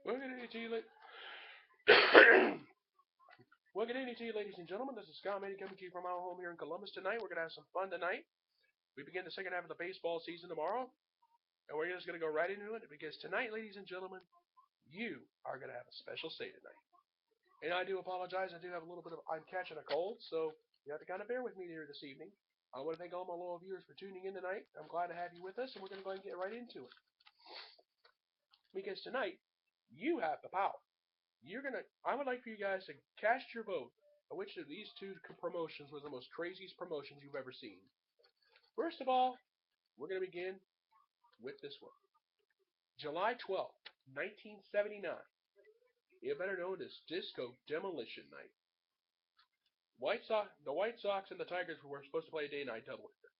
Welcome to you, welcome to you, ladies and gentlemen. This is Scott Manny coming to you from our home here in Columbus tonight. We're gonna have some fun tonight. We begin the second half of the baseball season tomorrow, and we're just gonna go right into it because tonight, ladies and gentlemen, you are gonna have a special say tonight. And I do apologize. I do have a little bit of I'm catching a cold, so you have to kind of bear with me here this evening. I want to thank all my loyal viewers for tuning in tonight. I'm glad to have you with us, and we're gonna go ahead and get right into it because tonight you have the power. I would like for you guys to cast your vote on which of these two promotions was the most craziest promotions you've ever seen. First of all, we're going to begin with this one. July 12th, 1979. You better known as Disco Demolition Night. The White Sox and the Tigers were supposed to play a day-night doubleheader.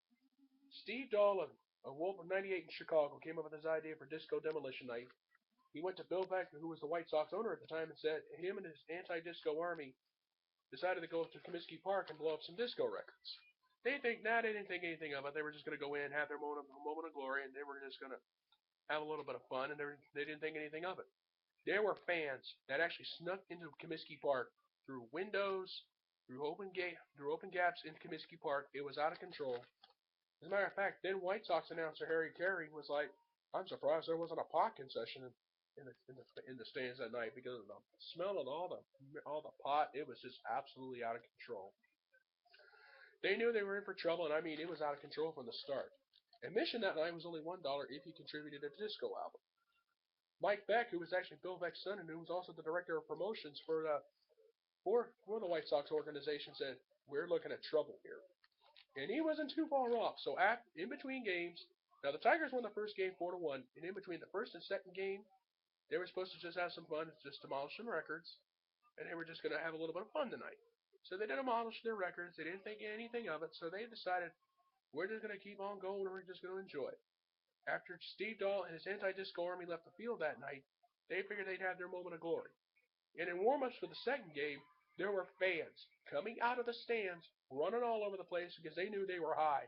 Steve Dahl of Wolf of 98 in Chicago came up with his idea for Disco Demolition Night. He went to Bill Beck, who was the White Sox owner at the time, and said him and his anti-disco army decided to go to Comiskey Park and blow up some disco records. They didn't think anything of it. They were just going to go in, have their moment of glory, and they were just going to have a little bit of fun, and they didn't think anything of it. There were fans that actually snuck into Comiskey Park through windows, through open gaps in Comiskey Park. It was out of control. As a matter of fact, then White Sox announcer Harry Carey was like, "I'm surprised there wasn't a pot concession in the stands that night because of the smell of all the pot. It was just absolutely out of control. They knew they were in for trouble, and I mean, it was out of control from the start. Admission that night was only $1 if you contributed a disco album. Mike Beck, who was actually Bill Beck's son and who was also the director of promotions for the White Sox organization, said, "We're looking at trouble here." And he wasn't too far off. So in between games, now the Tigers won the first game 4-1, and in between the first and second game, they were supposed to just have some fun, just demolish some records, and they were just going to have a little bit of fun tonight. So they demolished their records. They didn't think anything of it. So they decided we're just going to keep on going and we're just going to enjoy it. After Steve Dahl and his anti-disco army left the field that night, they figured they'd have their moment of glory. And in warm-ups for the second game, there were fans coming out of the stands, running all over the place because they knew they were high,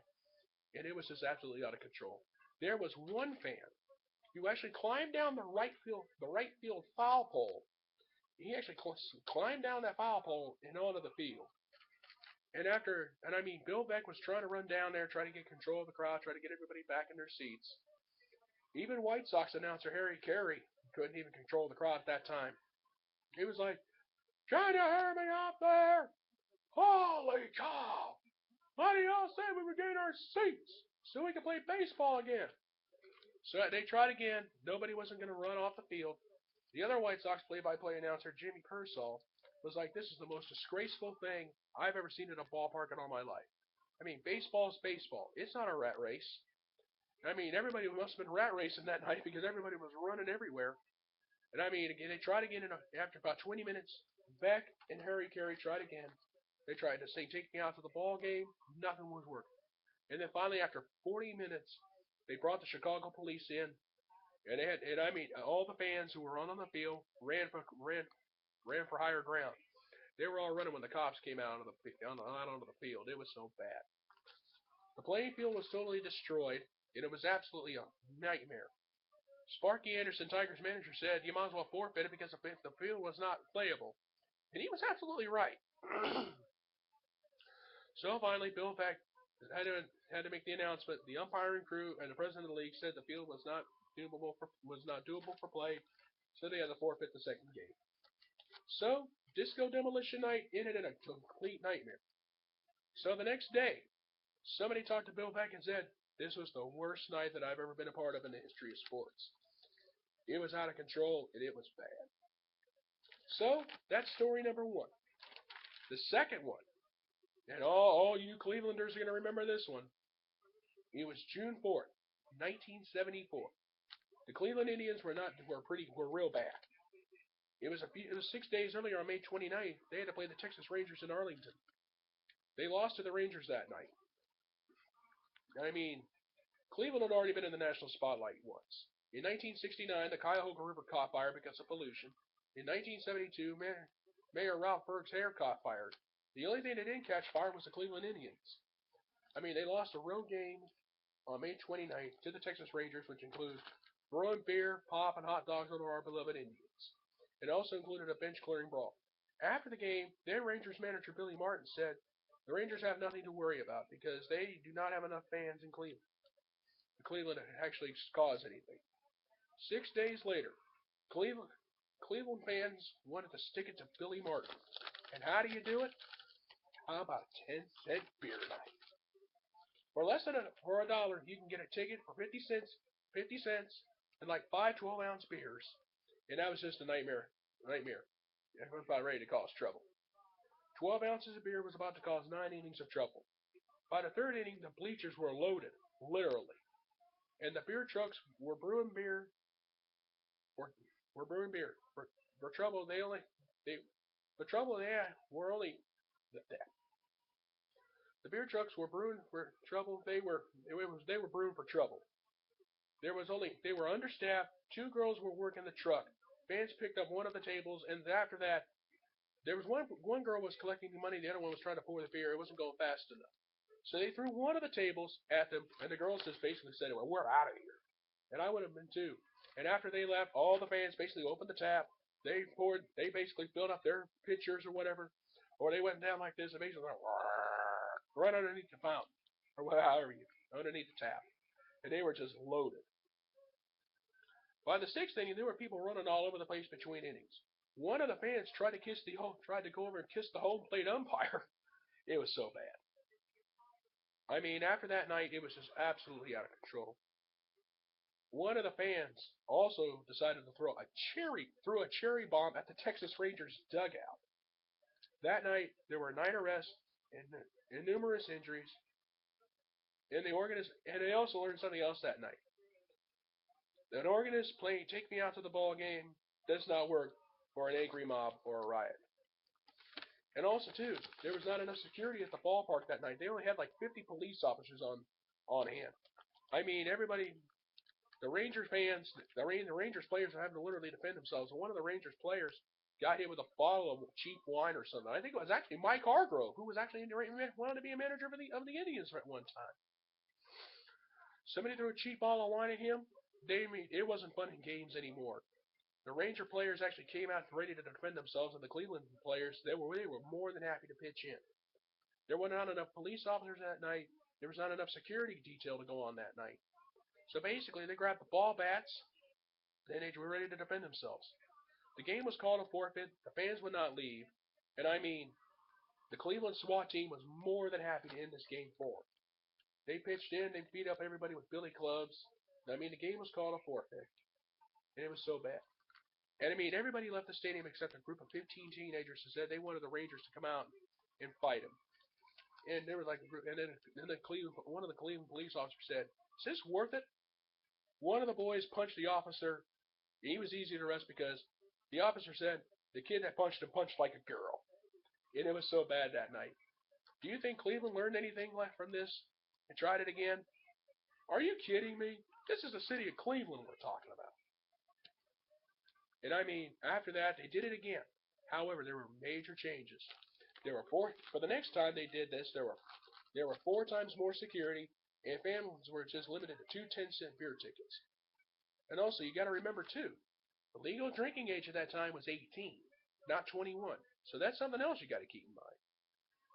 and it was just absolutely out of control. There was one fan who actually climbed down the right field foul pole. He actually climbed down that foul pole and onto the field. And I mean, Bill Beck was trying to run down there, try to get control of the crowd, try to get everybody back in their seats. Even White Sox announcer Harry Carey couldn't even control the crowd at that time. He was like, "Can you hear me out there? Holy cow! Why do y'all say we regain our seats so we can play baseball again?" So they tried again. Nobody wasn't going to run off the field. The other White Sox play-by-play announcer, Jimmy Persall, was like, "This is the most disgraceful thing I've ever seen at a ballpark in all my life. I mean, baseball's baseball. It's not a rat race. I mean, everybody must have been rat racing that night because everybody was running everywhere. And I mean, again, they tried again after about 20 minutes. Beck and Harry Carey tried again. They tried to say, take me out to the ball game. Nothing was working. And then finally, after 40 minutes, they brought the Chicago police in, and I mean, all the fans who were on the field ran for higher ground. They were all running when the cops came out onto the field. It was so bad. The playing field was totally destroyed, and it was absolutely a nightmare. Sparky Anderson, Tigers manager, said you might as well forfeit it because the field was not playable, and he was absolutely right. So finally, Bill Beck had to make the announcement. The umpiring crew and the president of the league said the field was not doable for play, so they had to forfeit the second game. So Disco Demolition Night ended in a complete nightmare. So the next day, somebody talked to Bill Beck and said this was the worst night that I've ever been a part of in the history of sports. It was out of control and it was bad. So that's story number one. The second one, and all you Clevelanders are going to remember this one. It was June 4th, 1974. The Cleveland Indians were real bad. It was 6 days earlier on May 29th. They had to play the Texas Rangers in Arlington. They lost to the Rangers that night. I mean, Cleveland had already been in the national spotlight once. In 1969, the Cuyahoga River caught fire because of pollution. In 1972, Mayor Ralph Berg's hair caught fire. The only thing that didn't catch fire was the Cleveland Indians. I mean, they lost a road game on May 29th to the Texas Rangers, which includes brewing beer, pop, and hot dogs over our beloved Indians. It also included a bench clearing brawl. After the game, then Rangers manager Billy Martin said the Rangers have nothing to worry about because they do not have enough fans in Cleveland. Cleveland actually caused anything. 6 days later, Cleveland Cleveland fans wanted to stick it to Billy Martin. And how do you do it? How about a 10-cent beer night? For a dollar, you can get a ticket for 50 cents, and like five 12-ounce beers. And that was just a nightmare. I was about ready to cause trouble. 12 ounces of beer was about to cause 9 innings of trouble. By the third inning, the bleachers were loaded, literally, and the beer trucks were brewing beer. Were brewing beer for trouble. They the trouble they had were only the, the beer trucks were brewing for trouble. They were brewing for trouble. They were understaffed. Two girls were working the truck. Fans picked up one of the tables, and after that, there was one girl was collecting the money. The other one was trying to pour the beer. It wasn't going fast enough. So they threw one of the tables at them, and the girls just basically said, "Well, we're out of here." And I would have been too. And after they left, all the fans basically opened the tap. They basically filled up their pitchers or whatever, or they went down like this and basically went right underneath the fountain, or however you underneath the tap, and they were just loaded. By the sixth inning, there were people running all over the place between innings. One of the fans tried to go over and kiss the home plate umpire. It was so bad. I mean, after that night, it was just absolutely out of control. One of the fans also decided to throw a cherry bomb at the Texas Rangers dugout. That night, there were 9 arrests and numerous injuries. And they also learned something else that night. An organist playing "Take Me Out to the Ball Game" does not work for an angry mob or a riot. And also, too, there was not enough security at the ballpark that night. They only had like 50 police officers on hand. I mean, everybody, the Rangers fans, the Rangers players are having to literally defend themselves. And one of the Rangers players got hit with a bottle of cheap wine or something. I think it was actually Mike Hargrove, who was actually wanted to be a manager of the Indians at one time. Somebody threw a cheap bottle of wine at him. It wasn't fun in games anymore. The Ranger players actually came out ready to defend themselves, and the Cleveland players they were more than happy to pitch in. There were not enough police officers that night. There was not enough security detail to go on that night. So basically, they grabbed the ball bats, and they were ready to defend themselves. The game was called a forfeit. The fans would not leave, and I mean, the Cleveland SWAT team was more than happy to end this game for them. They pitched in. They beat up everybody with billy clubs. I mean, the game was called a forfeit, and it was so bad. And I mean, everybody left the stadium except a group of 15 teenagers who said they wanted the Rangers to come out and fight them. And there was like, and then one of the Cleveland police officers said, "Is this worth it?" One of the boys punched the officer. He was easy to arrest because the officer said the kid that punched him punched like a girl, and it was so bad that night. Do you think Cleveland learned anything from this and tried it again? Are you kidding me? This is the city of Cleveland we're talking about. And I mean, after that, they did it again. However, there were major changes. There were four. For the next time they did this, there were 4 times more security, and families were just limited to two 10-cent beer tickets. And also, you got to remember too, the legal drinking age at that time was 18, not 21. So that's something else you got to keep in mind.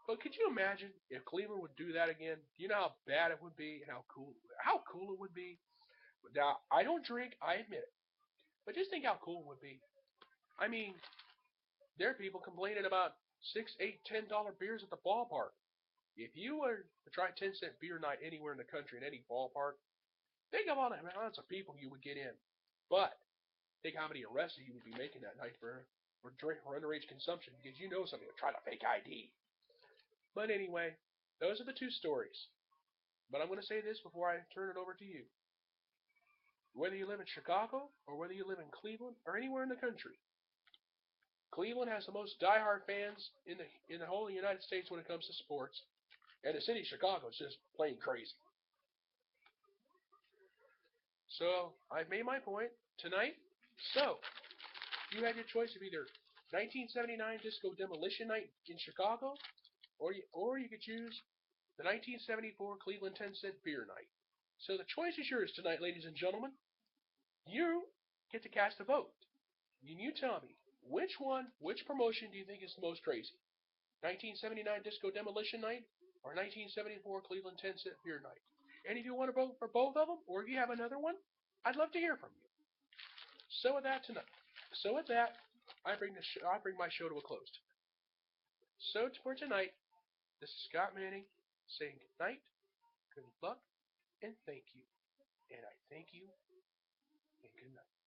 But could you imagine if Cleveland would do that again? Do you know how bad it would be and how cool it would be? Now, I don't drink, I admit it, but just think how cool it would be. I mean, there are people complaining about 6, 8, $10 beers at the ballpark. If you were to try 10-cent beer night anywhere in the country in any ballpark, think of all the amounts of people you would get in. But think how many arrests you would be making that night for underage consumption because you know somebody would try to fake ID. But anyway, those are the two stories. But I'm going to say this before I turn it over to you. Whether you live in Chicago or whether you live in Cleveland or anywhere in the country, Cleveland has the most diehard fans in the whole United States when it comes to sports, and the city of Chicago is just plain crazy. So I've made my point tonight. So you had your choice of either 1979 Disco Demolition Night in Chicago, or you could choose the 1974 Cleveland 10-cent beer night. So the choice is yours tonight, ladies and gentlemen. You get to cast a vote. And you tell me which promotion do you think is the most crazy? 1979 Disco Demolition Night or 1974 Cleveland 10 Cent Beer Night? And if you want to vote for both of them, or if you have another one, I'd love to hear from you. So with that tonight, so with that, I bring my show to a close. So for tonight, this is Scott Manning saying good night, good luck, and thank you. And I thank you, and good night.